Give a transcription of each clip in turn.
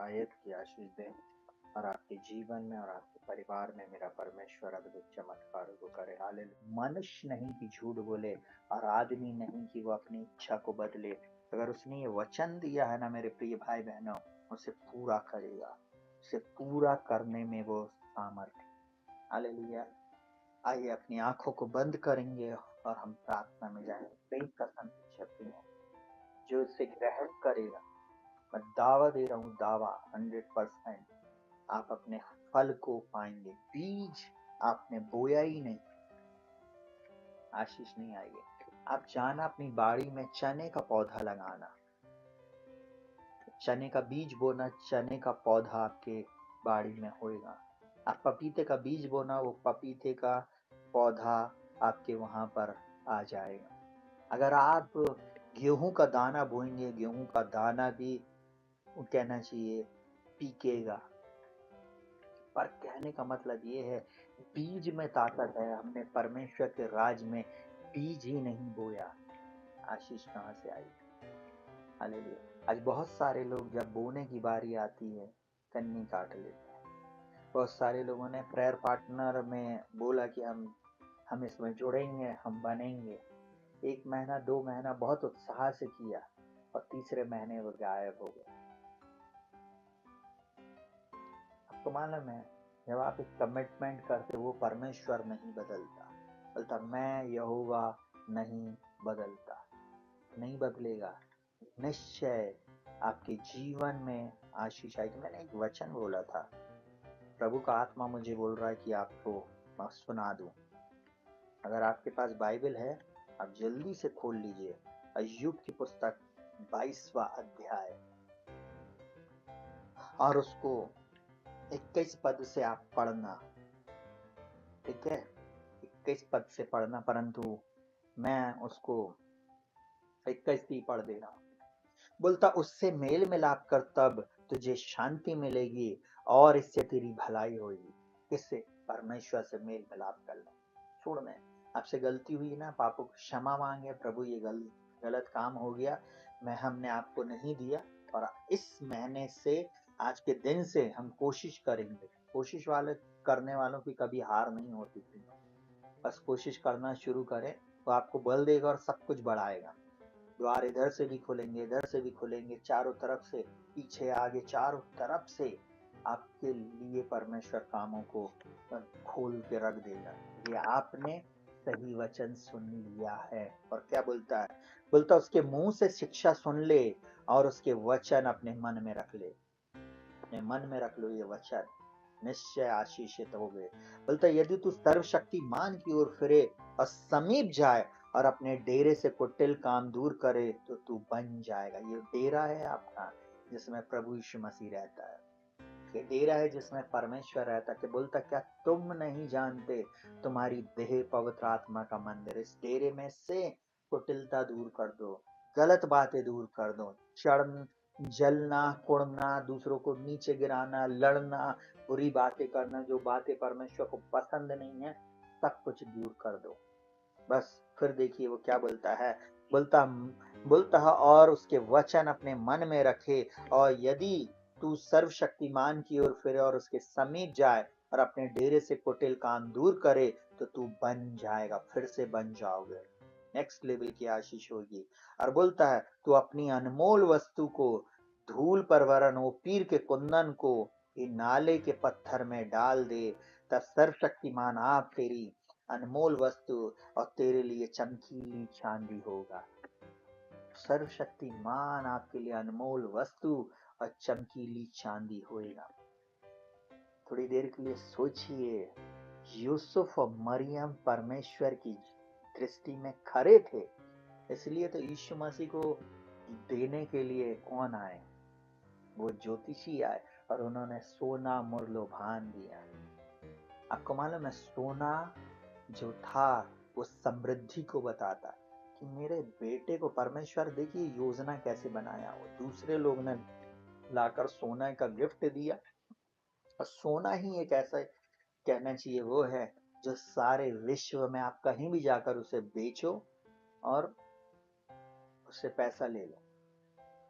आयत की आशीष दें और आपके जीवन में और आपके परिवार में मेरा परमेश्वर अद्भुत चमत्कार को करे। हालेलुया। मनुष्य नहीं कि झूठ बोले और आदमी नहीं कि वो अपनी इच्छा को बदले। अगर उसने ये वचन दिया है ना मेरे प्रिय भाई बहनों, उसे पूरा करेगा, उसे पूरा करने में वो सामर्थ्य। हालेलुया। आइए अपनी आंखों को बंद करेंगे और हम प्रार्थना में जाएंगे। कई कसम की शक्ति है जो इसे ग्रहण करेगा, मैं दावा दे रहा हूँ, दावा 100%, आप अपने फल को पाएंगे। बीज आपने बोया ही नहीं, आशीष नहीं आएगी। आप जाना अपनी बाड़ी में चने का पौधा लगाना, चने का बीज बोना, चने का पौधा आपके बाड़ी में होएगा। आप पपीते का बीज बोना, वो पपीते का पौधा आपके वहां पर आ जाएगा। अगर आप गेहूं का दाना बोएंगे, गेहूं का दाना भी कहना चाहिए पीकेगा। पर कहने का मतलब ये है, बीज में ताकत है। हमने परमेश्वर के राज में बीज ही नहीं बोया, आशीष कहाँ से आई? हालेलुया। आज बहुत सारे लोग जब बोने की बारी आती है कन्नी काट लेते हैं। बहुत सारे लोगों ने प्रेयर पार्टनर में बोला कि हम इसमें जुड़ेंगे, हम बनेंगे। 1 महीना 2 महीना बहुत उत्साह से किया और तीसरे महीने वो गायब हो गए। आपको मालूम है, जब आप एक कमिटमेंट करते, वो परमेश्वर नहीं बदलता। बोलता मैं यहोवा नहीं बदलता, नहीं बदलेगा। निश्चय आपके जीवन में आशीष आएगी। मैंने एक वचन बोला था, प्रभु का आत्मा मुझे बोल रहा है कि आपको मैं सुना दूं। अगर आपके पास बाइबल है, आप जल्दी से खोल लीजिए अय्यूब की पुस्तक 22वां अध्याय और उसको 21 पद से आप पढ़ना। ठीक है, 21 पद से पढ़ना, परंतु मैं उसको 21 ही पढ़ दे रहा हूं। बोलता उससे मेल मिलाप कर, तब तुझे शांति मिलेगी और इससे तेरी भलाई होगी। इससे परमेश्वर से मेल मिलाप कर ले। छोड़ में आपसे गलती हुई ना, पापों को क्षमा मांगे, प्रभु ये गलत काम हो गया, हमने आपको नहीं दिया। और इस महीने से, आज के दिन से हम कोशिश करेंगे। कोशिश करने वालों की कभी हार नहीं होती थी। बस कोशिश करना शुरू करें तो आपको बल देगा और सब कुछ बढ़ाएगा। द्वार इधर से भी खुलेंगे, इधर से भी खुलेंगे, चारों तरफ से, पीछे आगे चारों तरफ से आपके लिए परमेश्वर कामों को खोल के रख देगा। ये आपने सही वचन सुन लिया है। और क्या बोलता है? बोलता उसके मुंह से शिक्षा सुन ले और उसके वचन अपने मन में रख ले। अपने मन में रख लो ये वचन, निश्चय आशीषित हो गए। बोलता यदि तू सर्वशक्तिमान की ओर फिरे और समीप जाए और अपने डेरे से कुटिल काम दूर करे तो तू बन जाएगा। ये डेरा है आपका, जिसमें प्रभु यीशु मसीह रहता है। ये डेरा है जिसमें परमेश्वर रहता है। कि बोलता क्या तुम नहीं जानते तुम्हारी देह पवित्र आत्मा का मंदिर? इस डेरे में से कुटिलता दूर कर दो, गलत बातें दूर कर दो, जलना, कुड़ना, दूसरों को नीचे गिराना, लड़ना, बुरी बातें करना, जो बातें परमेश्वर को पसंद नहीं है, सब कुछ दूर कर दो। बस फिर देखिए वो क्या बोलता है। बोलता बोलता है और उसके वचन अपने मन में रखे, और यदि तू सर्वशक्तिमान की ओर फिरे और उसके समीप जाए और अपने डेरे से कुटिल काम दूर करे तो तू बन जाएगा, फिर से बन जाओगे, नेक्स्ट लेवल की आशीष होगी। और बोलता है तू अपनी अनमोल वस्तु को धूल पर वरन ओपीर के कुंदन को नाले के पत्थर में डाल दे, तब सर्वशक्तिमान आप तेरी अनमोल वस्तु और तेरे लिए चमकीली चांदी होगा। सर्वशक्तिमान आपके लिए अनमोल वस्तु और चमकीली चांदी होएगा। थोड़ी देर के लिए सोचिए, यूसुफ और मरियम परमेश्वर की दृष्टि में खरे थे, इसलिए तो यीशु मसीह को देने के लिए कौन आए? वो ज्योतिषी आए और उन्होंने सोना मुरलोभान दिया। आपको मालूम है, सोना जो था वो समृद्धि को बताता कि मेरे बेटे को परमेश्वर, देखिए योजना कैसे बनाया। वो दूसरे लोग ने लाकर सोना का गिफ्ट दिया, और सोना ही एक ऐसा कहना चाहिए वो है जो सारे विश्व में आप कहीं भी जाकर उसे बेचो और उससे पैसा ले लो।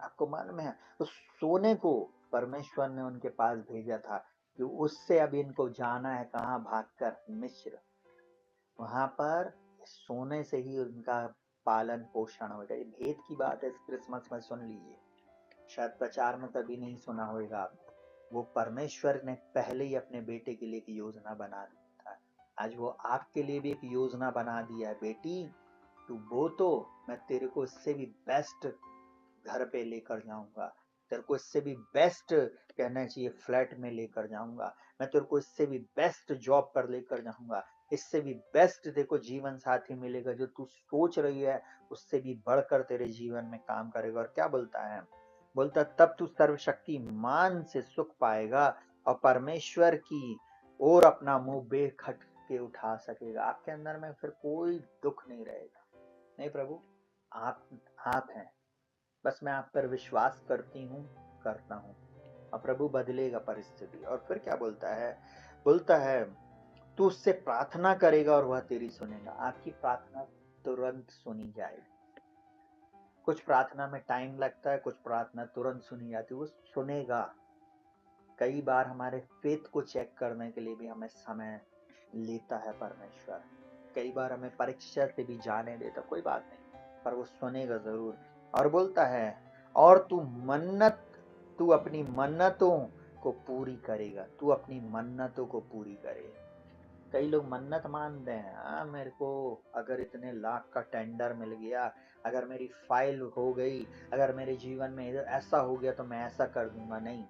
आपको मालूम है, उस सोने को परमेश्वर ने उनके पास भेजा था कि उससे अब इनको जाना है कहाँ भागकर, मिस्र। वहां पर सोने से ही उनका पालन पोषण होगा। ये भेद की बात है, इस क्रिसमस में सुन लीजिए, शायद प्रचार में कभी नहीं सुना होगा आपने। वो परमेश्वर ने पहले ही अपने बेटे के लिए एक योजना बना दी था। आज वो आपके लिए भी एक योजना बना दिया है, बेटी तू वो तो मैं तेरे को इससे भी बेस्ट घर पे लेकर जाऊंगा, तेरे को इससे भी बेस्ट कहना चाहिए फ्लैट में लेकर जाऊंगा, मैं तेरे को इससे भी बेस्ट जॉब पर लेकर जाऊंगा, इससे भी बेस्ट देखो जीवन साथी मिलेगा, जो तू सोच रही है उससे भी बढ़कर तेरे जीवन में काम करेगा। और क्या बोलता है, बोलता तब तू सर्वशक्तिमान से सुख पाएगा और परमेश्वर की ओर अपना मुंह बेखट के उठा सकेगा। आपके अंदर में फिर कोई दुख नहीं रहेगा। नहीं प्रभु, आप आप हैं, बस मैं आप पर विश्वास करती हूँ, करता हूँ, और प्रभु बदलेगा परिस्थिति। और फिर क्या बोलता है, बोलता है तू उससे प्रार्थना करेगा और वह तेरी सुनेगा। आपकी प्रार्थना तुरंत सुनी जाएगी। कुछ प्रार्थना में टाइम लगता है, कुछ प्रार्थना तुरंत सुनी जाती है, वो सुनेगा। कई बार हमारे फेथ को चेक करने के लिए भी हमें समय लेता है परमेश्वर, कई बार हमें परीक्षा से भी जाने देता, कोई बात नहीं, पर वो सुनेगा जरूर। और बोलता है और तू अपनी मन्नतों को पूरी करेगा, तू अपनी मन्नतों को पूरी करेगा। कई लोग मन्नत मानते हैं, मेरे को अगर इतने लाख का टेंडर मिल गया, अगर मेरी फाइल हो गई, अगर मेरे जीवन में ऐसा हो गया तो मैं ऐसा कर दूंगा। नहीं,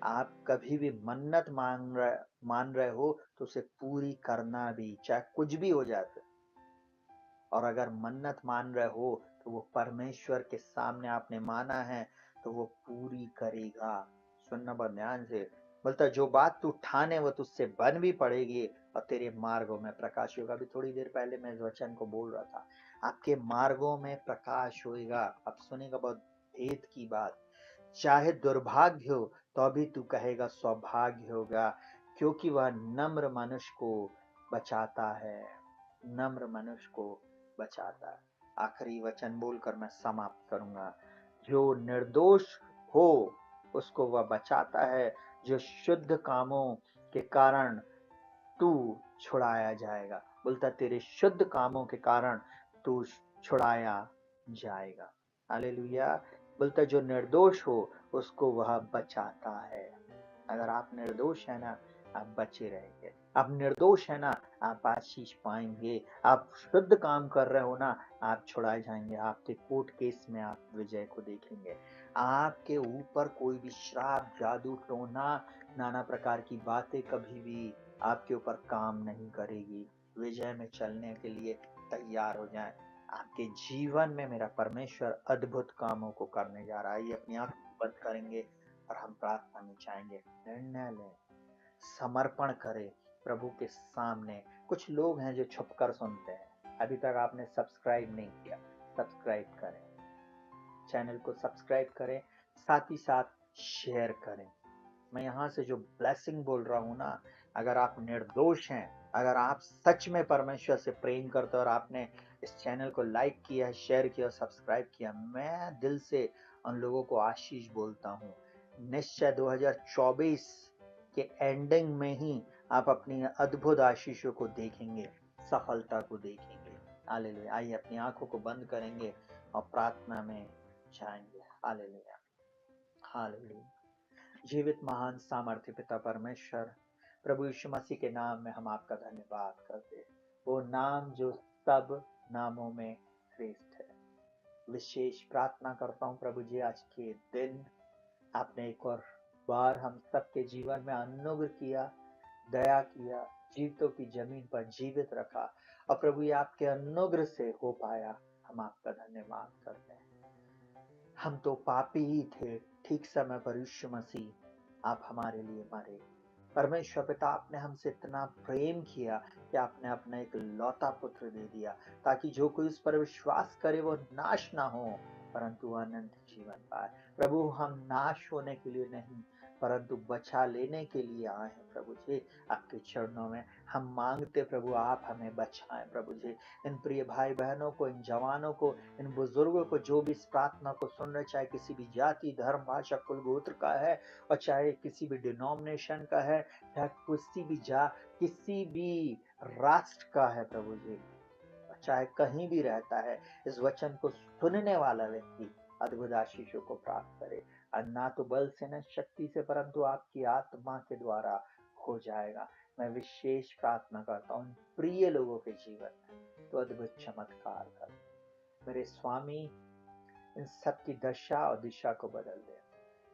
आप कभी भी मन्नत मान रहे हो तो उसे पूरी करना भी, चाहे कुछ भी हो जाए। और अगर मन्नत मान रहे हो तो वो परमेश्वर के सामने आपने माना है तो वो पूरी करेगा। सुनना बहुत ध्यान से, बोलता जो बात तू ठाने वो तुझसे बन भी पड़ेगी और तेरे मार्गों में प्रकाश होगा। अभी थोड़ी देर पहले मैं इस वचन को बोल रहा था, आपके मार्गों में प्रकाश होएगा। अब सुनेगा बहुत भेद की बात, चाहे दुर्भाग्य हो तो अभी तू कहेगा सौभाग्य होगा, क्योंकि वह नम्र मनुष्य को बचाता है, नम्र मनुष्य को बचाता है। आखिरी वचन बोलकर मैं समाप्त करूंगा, जो निर्दोष हो उसको वह बचाता है, जो शुद्ध कामों के कारण तू छुड़ाया जाएगा। बोलता तेरे शुद्ध कामों के कारण तू छुड़ाया जाएगा। हालेलुया। बोलता जो निर्दोष हो उसको वह बचाता है। अगर आप निर्दोष है ना, आप बचे रहेंगे। आप निर्दोष है ना, आप आशीष पाएंगे। आप शुद्ध काम कर रहे हो ना, आप छुड़ाए जाएंगे। आपके कोर्ट केस में आप विजय को देखेंगे। आपके ऊपर कोई भी श्राप, जादू टोना, नाना प्रकार की बातें कभी भी आपके ऊपर काम नहीं करेगी। विजय में चलने के लिए तैयार हो जाएं। आपके जीवन में मेरा परमेश्वर अद्भुत कामों को करने जा रहा है। ये अपनी आंख बंद करेंगे और हम प्रार्थना में जाएंगे। निर्णय लें, समर्पण करें प्रभु के सामने। कुछ लोग हैं जो छुपकर सुनते हैं, अभी तक आपने सब्सक्राइब नहीं किया, सब्सक्राइब करें, चैनल को सब्सक्राइब करें, साथ ही साथ शेयर करें। मैं यहाँ से जो ब्लेसिंग बोल रहा हूँ ना, अगर आप निर्दोष हैं, अगर आप सच में परमेश्वर से प्रेम करते हो और आपने इस चैनल को लाइक किया, शेयर किया, सब्सक्राइब किया, मैं दिल से उन लोगों को आशीष बोलता हूँ। निश्चय 2024 के एंडिंग में ही आप अपनी अद्भुत आशीषों को देखेंगे, सफलता को देखेंगे। हालेलुया। आइए अपनी आंखों को बंद करेंगे और प्रार्थना में जाएंगे। Hallelujah, hallelujah. जीवित महान सामर्थ्य पिता परमेश्वर, प्रभु यीशु मसीह के नाम में हम आपका धन्यवाद करते हैं। वो नाम जो सब नामों में श्रेष्ठ है। विशेष प्रार्थना करता हूँ प्रभु जी, आज के दिन आपने एक और बार हम सबके जीवन में अनुग्रह किया, दया किया, जीवितों की जमीन पर जीवित रखा, और प्रभु ये आपके अनुग्रह से हो पाया। हम आपका धन्यवाद करते हैं। हम तो पापी ही थे, ठीक समय पर यीशु मसीह आप हमारे लिए मरे। परमेश्वर पिता, आपने हमसे इतना प्रेम किया कि आपने अपना एक लौता पुत्र दे दिया, ताकि जो कोई उस पर विश्वास करे वो नाश ना हो, परंतु अनंत जीवन पाए। प्रभु हम नाश होने के लिए नहीं परंतु बचा लेने के लिए आए हैं प्रभु जी। आपके चरणों में हम मांगते प्रभु आप हमें बचाएं प्रभु जी। इन प्रिय भाई बहनों को, इन जवानों को, इन बुजुर्गों को जो भी इस प्रार्थना को सुन रहे, चाहे किसी भी जाति धर्म भाषा कुल गोत्र का है और चाहे किसी भी डिनोमिनेशन का है, चाहे किसी भी राष्ट्र का है प्रभु जी, चाहे कहीं भी रहता है, इस वचन को सुनने वाला व्यक्ति अद्भुत आशीषों को प्राप्त करे। और ना तो बल से न शक्ति से परंतु आपकी आत्मा के द्वारा हो जाएगा। मैं विशेष प्रार्थना करता हूँ प्रिय लोगों के जीवन में तो अद्भुत चमत्कार कर मेरे स्वामी। इन सब की दशा और दिशा को बदल दे,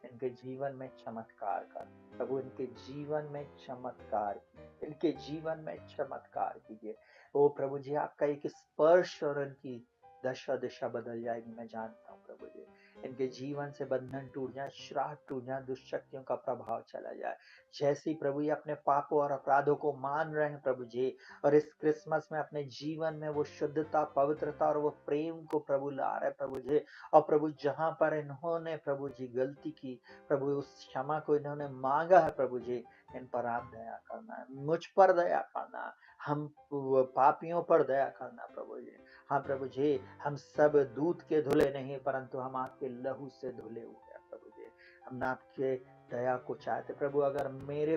इनके जीवन में चमत्कार कर प्रभु, इनके जीवन में चमत्कार, इनके जीवन में चमत्कार कीजिए। ओ प्रभु जी आपका एक स्पर्श और इनकी दशा दिशा बदल जाएगी। मैं जानता हूँ प्रभु जी इनके जीवन से बंधन टूट जाए, श्राप टूट जाए, दुष्शक्तियों का प्रभाव चला जाए। जैसे ही प्रभु ये अपने पापों और अपराधों को मान रहे हैं प्रभु जी, और इस क्रिसमस में अपने जीवन में वो शुद्धता, पवित्रता और वो प्रेम को प्रभु ला रहे हैं प्रभु जी। और प्रभु जहां पर इन्होंने प्रभु जी गलती की प्रभु, उस क्षमा को इन्होंने मांगा है प्रभु जी, इन पर आप दया करना है, मुझ पर दया करना, हम पापियों पर दया करना प्रभु जी। हाँ प्रभु जी, हम सब दूध के धुले नहीं परंतु हम आपके लहू से धुले हुए हैं प्रभु जी। हम आपके दया को चाहते प्रभु। अगर मेरे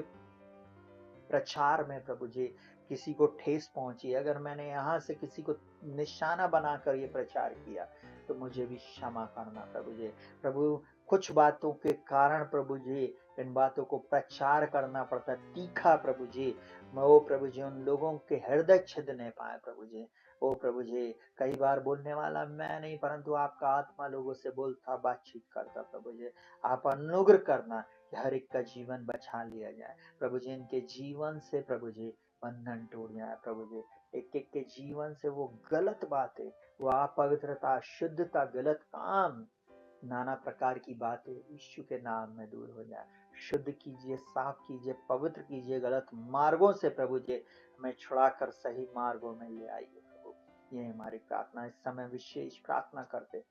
प्रचार में प्रभु जी किसी को ठेस पहुंची, अगर मैंने यहाँ से किसी को निशाना बनाकर ये प्रचार किया तो मुझे भी क्षमा करना प्रभु जी। प्रभु कुछ बातों के कारण प्रभु जी इन बातों को प्रचार करना पड़ता है तीखा प्रभु जी। वो प्रभु जी उन लोगों के हृदय छिद नहीं पाए प्रभु जी। ओ प्रभु जी कई बार बोलने वाला मैं नहीं परंतु आपका आत्मा लोगों से बोलता बातचीत करता प्रभु जी। आप अनुग्रह करना कि हर एक का जीवन बचा लिया जाए प्रभु जी। इनके जीवन से प्रभु जी बंधन टूट जाए प्रभु जी। एक एक के जीवन से वो गलत बातें, वो अपवित्रता, शुद्धता, गलत काम, नाना प्रकार की बातें यीशु के नाम में दूर हो जाए। शुद्ध कीजिए, साफ कीजिए, पवित्र कीजिए, गलत मार्गों से प्रभु जी हमें छुड़ाकर सही मार्गों में ले आइए प्रभु। ये हमारी प्रार्थना इस समय विशेष प्रार्थना करते।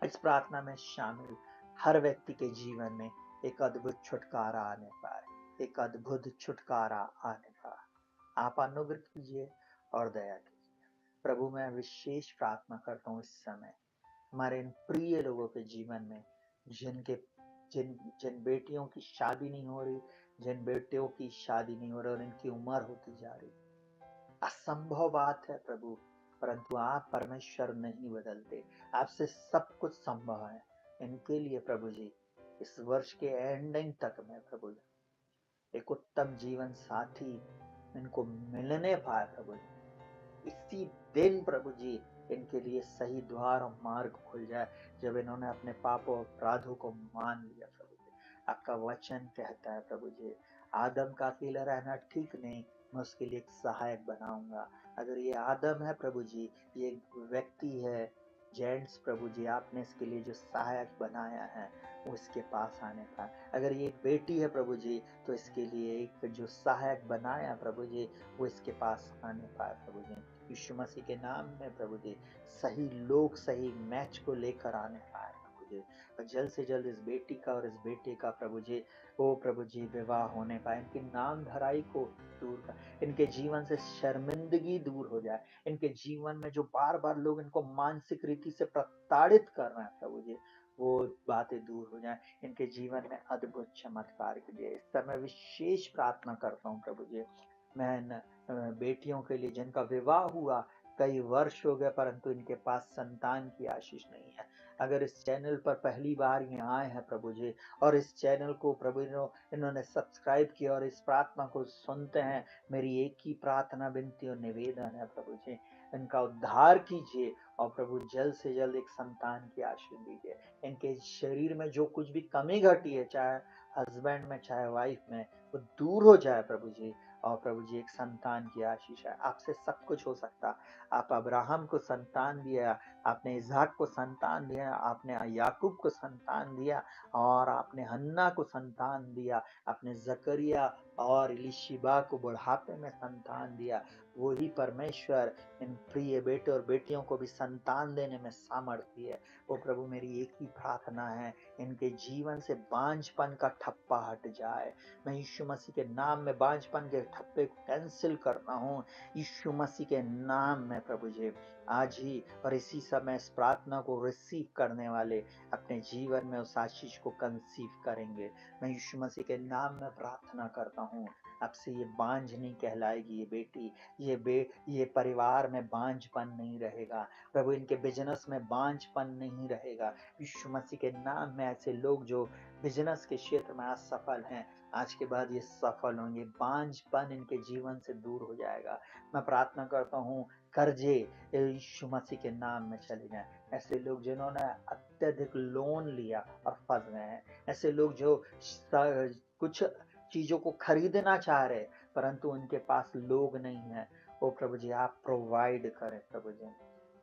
इस प्रार्थना में शामिल हर व्यक्ति के जीवन में एक अद्भुत छुटकारा आने पाए, एक अद्भुत छुटकारा आने पाए। आप अनुग्रह कीजिए और दया कीजिए प्रभु। मैं विशेष प्रार्थना करता हूँ इस समय हमारे इन प्रिय लोगों के जीवन में जिनके जिन जिन बेटियों की शादी नहीं हो रही, जिन बेटियों की शादी नहीं हो रही और इनकी उम्र होती जा रही। असंभव बात है प्रभु परंतु आप परमेश्वर नहीं बदलते, आपसे सब कुछ संभव है। इनके लिए प्रभु जी इस वर्ष के एंडिंग तक में प्रभु जी एक उत्तम जीवन साथी इनको मिलने पाए प्रभु जी। इसी दिन प्रभु जी इनके लिए सही द्वार और मार्ग खुल जाए जब इन्होंने अपने पापों और अपराधों को मान लिया प्रभु जी। आपका वचन कहता है प्रभु जी आदम का अकेला रहना ठीक नहीं, मैं उसके लिए एक सहायक बनाऊंगा। अगर ये आदम है प्रभु जी, ये एक व्यक्ति है जेंट्स प्रभु जी, आपने इसके लिए जो सहायक बनाया है वो इसके पास आने पाए। अगर ये एक बेटी है प्रभु जी तो इसके लिए एक जो सहायक बनाया प्रभु जी वो इसके पास आने पाए प्रभु जी। यीशु मसीह के नाम में प्रभु जी सही लोग सही मैच को लेकर आने पाए प्रभु जी। और जल्द से जल्द इस बेटी का और इस बेटे का प्रभु जी ओ प्रभु जी विवाह होने पाए। इनकी नाम धराई को दूर कर, इनके जीवन से शर्मिंदगी दूर हो जाए। इनके जीवन में जो बार बार लोग इनको मानसिक रीति से प्रताड़ित कर रहे हैं प्रभु जी वो बातें दूर हो जाए। इनके जीवन में अद्भुत चमत्कार के लिए इस समय विशेष प्रार्थना करता हूँ प्रभु जी। मैं इन बेटियों के लिए जिनका विवाह हुआ कई वर्ष हो गए परंतु इनके पास संतान की आशीष नहीं है। अगर इस चैनल पर पहली बार ये आए हैं प्रभु जी और इस चैनल को प्रभु इन्होंने सब्सक्राइब किया और इस प्रार्थना को सुनते हैं, मेरी एक ही प्रार्थना विनती और निवेदन है प्रभु जी इनका उद्धार कीजिए और प्रभु जल्द से जल्द एक संतान की आशीष दीजिए। इनके शरीर में जो कुछ भी कमी घटी है चाहे हस्बैंड में चाहे वाइफ में वो दूर हो जाए प्रभु जी। और प्रभु जी एक संतान की आशीष है, आपसे सब कुछ हो सकता। आप अब्राहम को संतान दिया, आपने इज़हाक को संतान दिया, आपने याकूब को संतान दिया और आपने हन्ना को संतान दिया, आपने जकरिया और इलिशिबा को बुढ़ापे में संतान दिया। वही परमेश्वर इन प्रिय बेटे और बेटियों को भी संतान देने में सामर्थ्य है। ओ प्रभु, मेरी एक ही प्रार्थना है, इनके जीवन से बांझपन का ठप्पा हट जाए। मैं यीशु मसीह के नाम में बांझपन के ठप्पे को कैंसिल करता हूँ, यीशु मसीह के नाम में प्रभु जी। आज ही और इसी समय इस प्रार्थना को रिसीव करने वाले अपने जीवन में उस आशीष को कंसीव करेंगे। मैं यीशु मसीह के नाम में प्रार्थना करता हूँ, अब से ये बांझ नहीं कहलाएगी ये बेटी, ये परिवार में बांझपन नहीं रहेगा प्रभु, इनके बिजनेस में बांझपन नहीं रहेगा। यीशु मसीह के नाम में ऐसे लोग जो बिजनेस के क्षेत्र में असफल हैं, आज के बाद ये सफल होंगे, बांझपन इनके जीवन से दूर हो जाएगा। मैं प्रार्थना करता हूँ कर्जे यीशु मसीह के नाम में चले जाएं। ऐसे लोग जिन्होंने अत्यधिक लोन लिया और फंस गए हैं, ऐसे लोग जो कुछ चीजों को खरीदना चाह रहे परंतु उनके पास लोग नहीं है, ओ प्रभु जी आप प्रोवाइड करें प्रभु जी।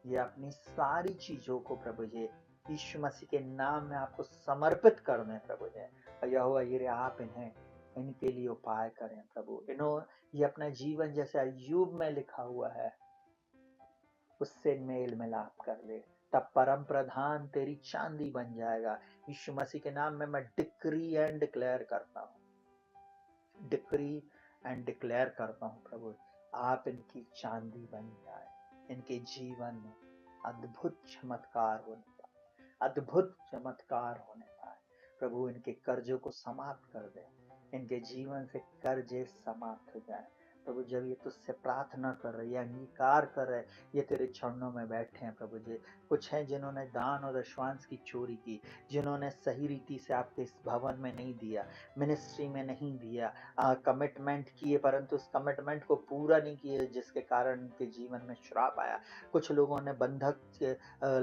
ये अपनी सारी चीजों को प्रभु जी यीशु मसीह के नाम में आपको समर्पित कर दें प्रभु जी। यहोवा यिरे आप इन्हें इनके लिए उपाय करें प्रभु। ये अपना जीवन जैसे अय्यूब में लिखा हुआ है उससे मेल मिलाप कर ले, तब परम प्रधान तेरी चांदी बन जाएगा। यीशु मसीह के नाम में मैं डिक्री एंड डिक्लेयर करता हूँ, डिक्री एंड डिक्लेयर करता हूँ प्रभु, आप इनकी चांदी बन जाए, इनके जीवन में अद्भुत चमत्कार होने पाए, अद्भुत चमत्कार होने पाए प्रभु। इनके कर्जों को समाप्त कर दे, इनके जीवन से कर्जे समाप्त हो जाए प्रभु। जब ये तुझसे प्रार्थना कर रहे, ये अंगीकार कर रहे, ये तेरे चरणों में बैठे हैं प्रभु जी। कुछ हैं जिन्होंने दान और दशवांश की चोरी की, जिन्होंने सही रीति से आपके इस भवन में नहीं दिया, मिनिस्ट्री में नहीं दिया, कमिटमेंट किए परंतु उस कमिटमेंट को पूरा नहीं किए, जिसके कारण उनके जीवन में श्राप आया। कुछ लोगों ने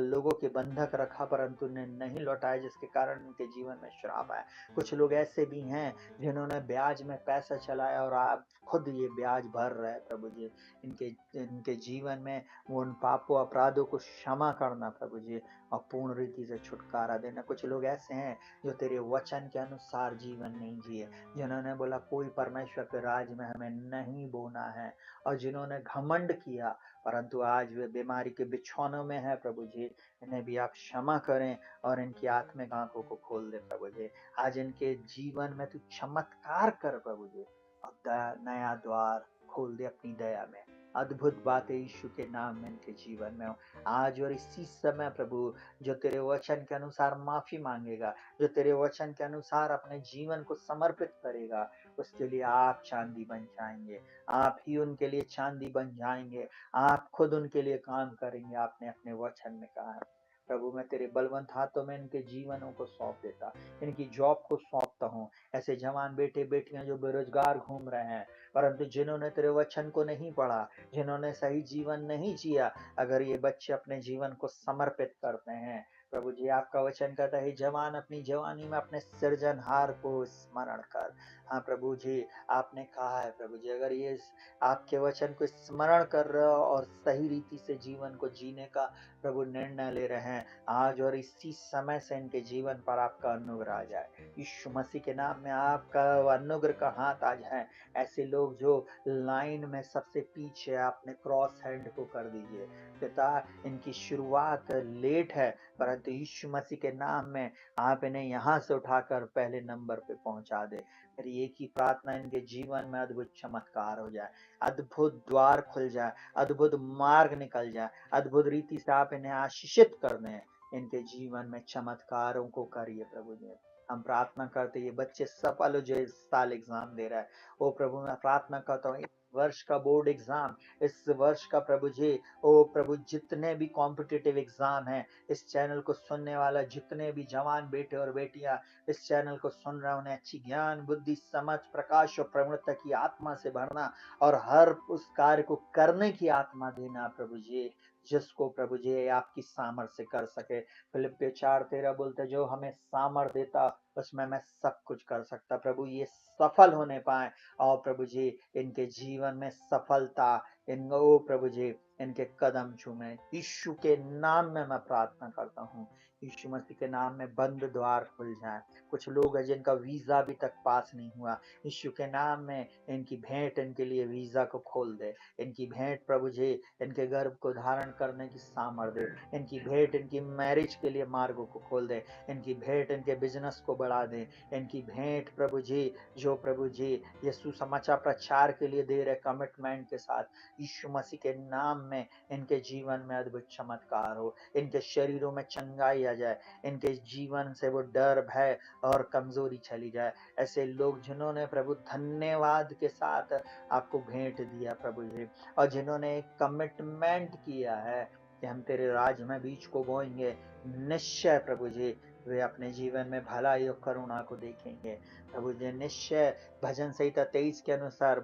लोगों के बंधक रखा परंतु उन्हें नहीं लौटाया, जिसके कारण उनके जीवन में श्राप आया। कुछ लोग ऐसे भी हैं जिन्होंने ब्याज में पैसा चलाया और आप खुद ये ब्याज भर रहे हैं प्रभु जी। इनके जीवन में वो उन पापों अपराधों को क्षमा करना प्रभु जी और पूर्ण रीति से छुटकारा देना। कुछ लोग ऐसे हैं जो तेरे वचन के अनुसार जीवन नहीं जिए, जिन्होंने बोला कोई परमेश्वर के राज में हमें नहीं बोना है, और जिन्होंने घमंड किया परंतु आज वे बीमारी के बिछौनों में है प्रभु जी। इन्हें भी आप क्षमा करें और इनकी आत्मिक आंखों को खोल दे प्रभु जी। आज इनके जीवन में तू चमत्कार कर प्रभु जी, और नया द्वार खोल दे अपनी दया में। अद्भुत बातें यीशु के नाम में इनके जीवन में हो आज और इसी समय प्रभु। जो तेरे वचन के अनुसार माफी मांगेगा, जो तेरे वचन के अनुसार अपने जीवन को समर्पित करेगा, उसके लिए आप चांदी बन जाएंगे, आप ही उनके लिए चांदी बन जाएंगे, आप खुद उनके लिए काम करेंगे। आपने अपने वचन में कहा है प्रभु, मैं तेरे बलवंत हाथों में इनके जीवनों को सौंप देता, इनकी जॉब को सौंपता हूँ। ऐसे जवान बेटे बेटियां जो बेरोजगार घूम रहे हैं परंतु जिन्होंने तेरे वचन को नहीं पढ़ा, जिन्होंने सही जीवन नहीं जिया, अगर ये बच्चे अपने जीवन को समर्पित करते हैं प्रभु जी, आपका वचन कहता है जवान अपनी जवानी में अपने सृजनहार को स्मरण कर। हाँ प्रभु जी, आपने कहा है प्रभु जी, अगर ये आपके वचन को स्मरण कर रहे हो और सही रीति से जीवन को जीने का प्रभु निर्णय ले रहे हैं, आज और इसी समय से इनके जीवन पर आपका अनुग्रह आ जाए। यीशु मसीह के नाम में आपका अनुग्रह का हाथ आ जाए। ऐसे लोग जो लाइन में सबसे पीछे, आपने क्रॉस हैंड को कर दीजिए पिता। इनकी शुरुआत लेट है परंतु यीशु मसीह के नाम में आप इन्हें यहाँ से उठाकर पहले नंबर पे पहुंचा दे। मेरी एक ही प्रार्थना, इनके जीवन में अद्भुत चमत्कार हो जाए, अद्भुत द्वार खुल जाए, अद्भुत मार्ग निकल जाए, अद्भुत रीति से आप इन्हें आशीषित कर दें। इनके जीवन में चमत्कारों को करिए प्रभु जी। हम प्रार्थना करते ये बच्चे सफल हो जो इस साल एग्जाम दे रहा है। ओ प्रभु, मैं प्रार्थना करता हूँ इस वर्ष का बोर्ड एग्जाम, इस वर्ष का प्रभु जी, ओ प्रभु जितने भी कॉम्पिटिटिव एग्जाम हैं, इस चैनल को सुनने वाला जितने भी जवान बेटे और बेटियां इस चैनल को सुन रहे हैं, उन्हें अच्छी ज्ञान बुद्धि समझ प्रकाश और प्रवृत्ता की आत्मा से भरना और हर उस कार्य को करने की आत्मा देना प्रभु जी, जिसको प्रभु जी आपकी सामर्थ्य से कर सके। फिलिप्पियों 4:13 बोलते जो हमें सामर्थ्य देता उसमें मैं सब कुछ कर सकता। प्रभु ये सफल होने पाए और प्रभु जी इनके जीवन में सफलता, इन ओ प्रभु जी इनके कदम चूमे। यीशु के नाम में मैं प्रार्थना करता हूँ। यीशु मसीह के नाम में बंद द्वार खुल जाए। कुछ लोग हैं जिनका वीजा अभी तक पास नहीं हुआ, यीशु के नाम में इनकी भेंट इनके लिए वीजा को खोल दे। इनकी भेंट प्रभु जी इनके गर्भ को धारण करने की सामर्थ्य दे। इनकी भेंट इनकी मैरिज के लिए मार्गों को खोल दे। इनकी भेंट इनके बिजनेस को बढ़ा दे। इनकी भेंट प्रभु जी जो प्रभु जी ये सुसमाचार प्रचार के लिए दे रहे कमिटमेंट के साथ, यीशु मसीह के नाम में इनके जीवन में अद्भुत चमत्कार हो। इनके शरीरों में चंगाई आ जाए। इनके जीवन से वो डर, भय और कमजोरी चली जाए। ऐसे लोग जिन्होंने प्रभु धन्यवाद के साथ आपको भेंट दिया प्रभु जी, और जिन्होंने एक कमिटमेंट किया है कि हम तेरे राज में बीज को बोएंगे, निश्चय प्रभु जी वे अपने जीवन में भलाई और करुणा को देखेंगे। प्रभु जी निश्चय भजन संहिता 23 के अनुसार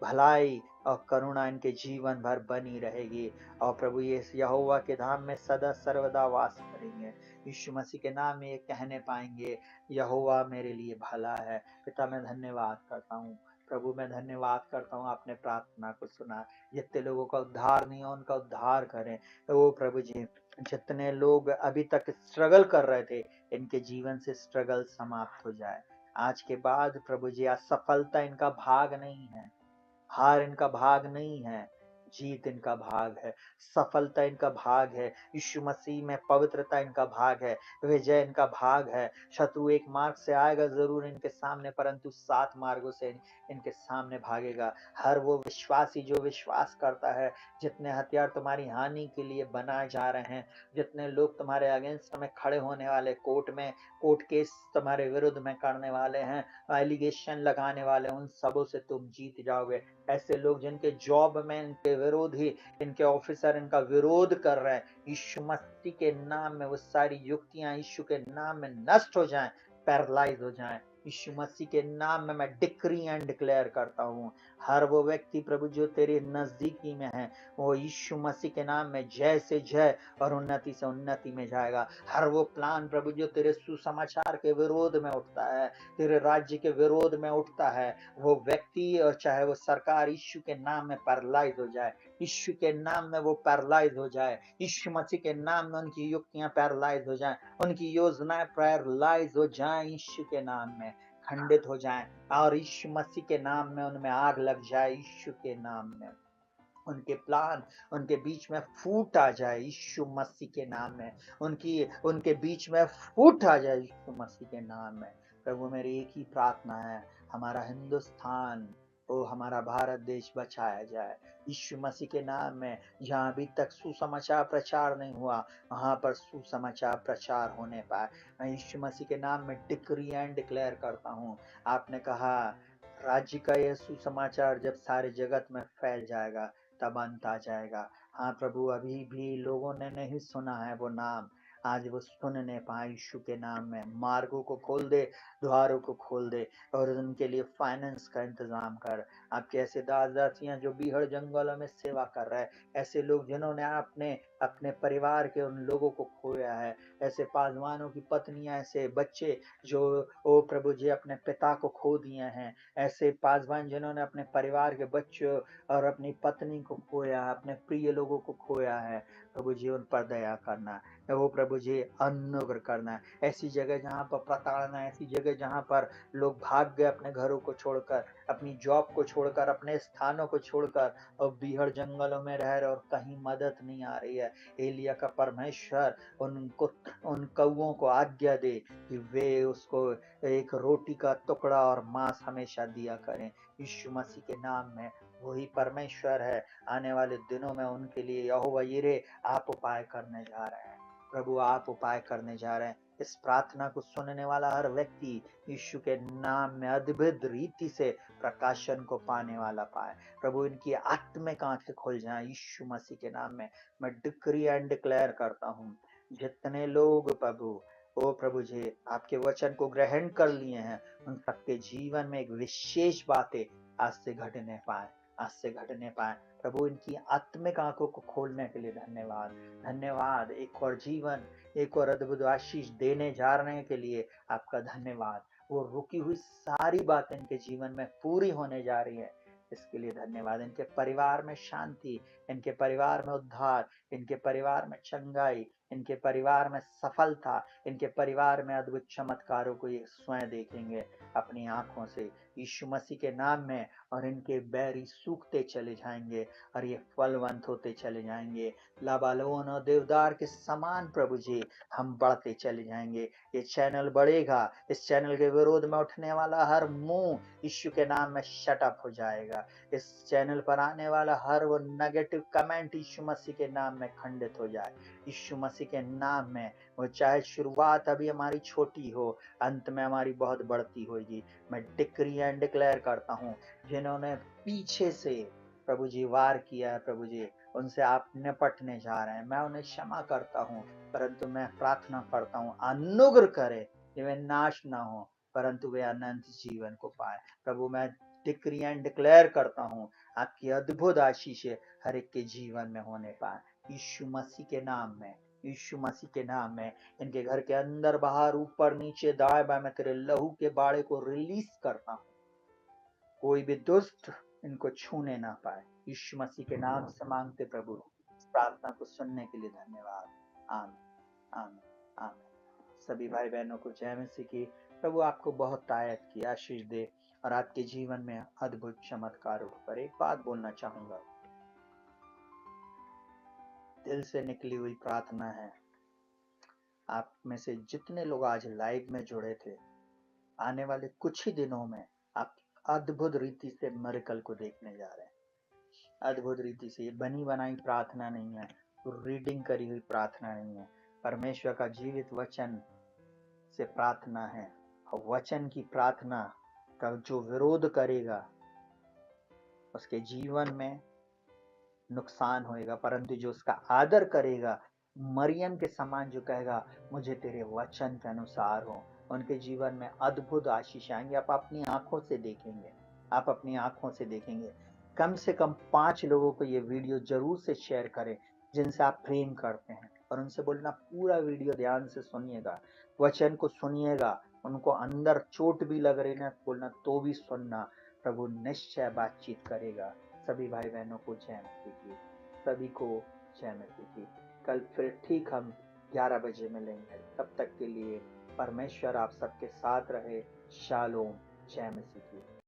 भलाई और करुणा इनके जीवन भर बनी रहेगी। और प्रभु ये यहोवा के धाम में सदा सर्वदा वास करेंगे। यीशु मसीह के नाम में ये कहने पाएंगे, यहोवा मेरे लिए भला है। पिता मैं धन्यवाद करता हूँ। प्रभु मैं धन्यवाद करता हूँ, आपने प्रार्थना को सुना। जितने लोगों का उद्धार नहीं हो उनका उद्धार करें। तो प्रभु जी जितने लोग अभी तक स्ट्रगल कर रहे थे, इनके जीवन से स्ट्रगल समाप्त हो जाए आज के बाद। प्रभु जी असफलता इनका भाग नहीं है, हार इनका भाग नहीं है, जीत इनका भाग है, सफलता इनका भाग है। यीशु मसीह में पवित्रता इनका भाग है, विजय इनका भाग है। शत्रु एक मार्ग से आएगा जरूर इनके सामने, परंतु 7 मार्गों से इनके सामने भागेगा। हर वो विश्वासी जो विश्वास करता है, जितने हथियार तुम्हारी हानि के लिए बनाए जा रहे हैं, जितने लोग तुम्हारे अगेंस्ट में खड़े होने वाले, कोर्ट केस तुम्हारे विरुद्ध में करने वाले हैं, एलिगेशन लगाने वाले, उन सबों से तुम जीत जाओगे। ऐसे लोग जिनके जॉब में इनके विरोधी, इनके ऑफिसर इनका विरोध कर रहे हैं, यीशु मसीह के नाम में वो सारी युक्तियां यीशु के नाम में नष्ट हो जाएं, पैरालाइज हो जाएं। यीशु मसीह के नाम में मैं डिक्री एंड डिक्लेयर करता हूँ। हर वो व्यक्ति प्रभु जो तेरे नजदीकी में है, वो यीशु मसीह के नाम में जय से जय और उन्नति से उन्नति में जाएगा। हर वो प्लान प्रभु जो तेरे सुसमाचार के विरोध में उठता है, तेरे राज्य के विरोध में उठता है, वो व्यक्ति और चाहे वो सरकार, यीशु के नाम में पैरालाइज हो जाए। यीशु के नाम में वो पैरालाइज हो जाए। यीशु मसीह के नाम में उनकी युक्तियां पैरालाइज हो जाएं, उनकी योजनाएं पैरालाइज हो जाएं, यीशु के नाम में खंडित हो जाएं, और यीशु मसीह के नाम में उनमें आग लग जाए। यीशु के नाम में उनके प्लान उनके बीच में फूट आ जाए। यीशु मसीह के नाम में उनके बीच में फूट आ जाए। यीशु मसीह के नाम में प्रभु मेरी एक ही प्रार्थना है, हमारा हिंदुस्तान, ओ हमारा भारत देश बचाया जाए। यीशु मसीह के नाम में जहाँ अभी तक सुसमाचार प्रचार नहीं हुआ, वहां पर सुसमाचार प्रचार होने पाए। मैं यीशु मसीह के नाम में डिक्री एंड डिक्लेयर करता हूँ। आपने कहा राज्य का यह सुसमाचार जब सारे जगत में फैल जाएगा तब अंत आ जाएगा। हाँ प्रभु अभी भी लोगों ने नहीं सुना है वो नाम, आज वो सुनने पाए। यीशु के नाम में मार्गों को खोल दे, द्वारों को खोल दे, और उनके लिए फाइनेंस का इंतजाम कर। आपके ऐसे दास दासियां जो बीहड़ जंगलों में सेवा कर रहे हैं, ऐसे लोग जिन्होंने अपने अपने परिवार के उन लोगों को खोया है, ऐसे पासवानों की पत्नियां, ऐसे बच्चे जो ओ प्रभु जी अपने पिता को खो दिए हैं, ऐसे पासवान जिन्होंने अपने परिवार के बच्चों और अपनी पत्नी को खोया, अपने प्रिय लोगों को खोया है, प्रभु जी उन पर दया करना। वो प्रभु जी अनुग्रह करना। ऐसी जगह जहाँ पर प्रताड़ना, ऐसी जगह जहाँ पर लोग भाग गए अपने घरों को छोड़कर, अपनी जॉब को छोड़कर, अपने स्थानों को छोड़कर, और बीहड़ जंगलों में रह रहे और कहीं मदद नहीं आ रही है, एलिया का परमेश्वर उनको उन कौओं को आज्ञा दे कि वे उसको एक रोटी का टुकड़ा और मांस हमेशा दिया करें। यीशु मसीह के नाम में वही परमेश्वर है। आने वाले दिनों में उनके लिए यहोवा यिरे आप उपाय करने जा रहे हैं। प्रभु आप उपाय करने जा रहे हैं। इस प्रार्थना को सुनने वाला हर व्यक्ति यीशु के नाम में अद्भुत रीति से प्रकाशन को पाने वाला पाए। प्रभु इनकी आत्मिक आंखें खुल जाएं यीशु मसीह के नाम में। मैं डिक्री एंड डिक्लेयर करता हूँ, जितने लोग प्रभु ओ प्रभु जी आपके वचन को ग्रहण कर लिए हैं, उन सबके जीवन में एक विशेष बातें आज से घटने पाए, आज से घटने पाए। प्रभु इनकी आत्मिक आंखों को खोलने के लिए धन्यवाद। धन्यवाद, एक और जीवन, एक और अद्भुत आशीष देने जा रहे के लिए आपका धन्यवाद। वो रुकी हुई सारी बातें इनके जीवन में पूरी होने जा रही है, इसके लिए धन्यवाद। इनके परिवार में शांति, इनके परिवार में उद्धार, इनके परिवार में चंगाई, इनके परिवार में सफलता, इनके परिवार में अद्भुत चमत्कारों को ये स्वयं देखेंगे अपनी आंखों से, यीशु मसीह के नाम में। और इनके बैरी सूखते चले जाएंगे और ये फलवंत होते चले जाएंगे। लाबालोन और देवदार के समान प्रभु जी हम बढ़ते चले जाएंगे। ये चैनल बढ़ेगा, इस चैनल के विरोध में उठने वाला हर मुंह यीशु के नाम में शट अप हो जाएगा। इस चैनल पर आने वाला हर वो नेगेटिव कमेंट यीशु मसीह के नाम में खंडित हो जाए, यीशु मसीह के नाम में। वो चाहे शुरुआत अभी हमारी छोटी हो, अंत में हमारी बहुत बढ़ती होगी। मैं डिक्री एंड डिक्लेयर करता हूँ, जिन्होंने पीछे से प्रभु जी वार किया है, प्रभु जी उनसे आप निपटने जा रहे हैं। मैं उन्हें क्षमा करता हूँ, परंतु मैं प्रार्थना करता हूँ अनुग्रह करे कि वे नाश ना हो, परंतु वे अनंत जीवन को पाए। प्रभु मैं डिक्री एंड डिक्लेयर करता हूँ, आपकी अद्भुत आशीष हर एक के जीवन में होने पाए, यीशु मसीह के नाम में, यीशु मसीह के नाम में। इनके घर के अंदर बाहर ऊपर नीचे दाएं बाएं मैं तेरे लहू के बाड़े को रिलीज करता हूँ, कोई भी दुष्ट इनको छूने ना पाए। यीशु मसीह के नाम से मांगते प्रभु, इस प्रार्थना को सुनने के लिए धन्यवाद। आमीन, आमीन, आमीन। सभी भाई बहनों को जय मसीह की। प्रभु आपको बहुत तायत की आशीष दे और आपके जीवन में अद्भुत चमत्कारों पर। एक बात बोलना चाहूंगा, दिल से निकली हुई प्रार्थना है। आप में से जितने लोग आज लाइव में जुड़े थे, आने वाले कुछ ही दिनों में आप अद्भुत रीति से मिरेकल को देखने जा रहे हैं। अद्भुत रीति से, ये बनी बनाई प्रार्थना नहीं है, रीडिंग करी हुई प्रार्थना नहीं है, परमेश्वर का जीवित वचन से प्रार्थना है। और वचन की प्रार्थना का जो विरोध करेगा उसके जीवन में नुकसान होएगा, परंतु जो उसका आदर करेगा, मरियम के समान जो कहेगा मुझे तेरे वचन के अनुसार हो, उनके जीवन में अद्भुत आशीष आएंगे। आप अपनी आंखों से देखेंगे, आप अपनी आंखों से देखेंगे। कम से कम 5 लोगों को ये वीडियो जरूर से शेयर करें जिनसे आप प्रेम करते हैं, और उनसे बोलना पूरा वीडियो ध्यान से सुनिएगा, वचन को सुनिएगा। उनको अंदर चोट भी लग रही ना, बोलना तो भी सुनना, प्रभु निश्चय बातचीत करेगा। सभी भाई बहनों को जय मसीह की, सभी को जय मसीह की। कल फिर ठीक हम 11 बजे मिलेंगे, तब तक के लिए परमेश्वर आप सबके साथ रहे। शालोम, जय मसीह की।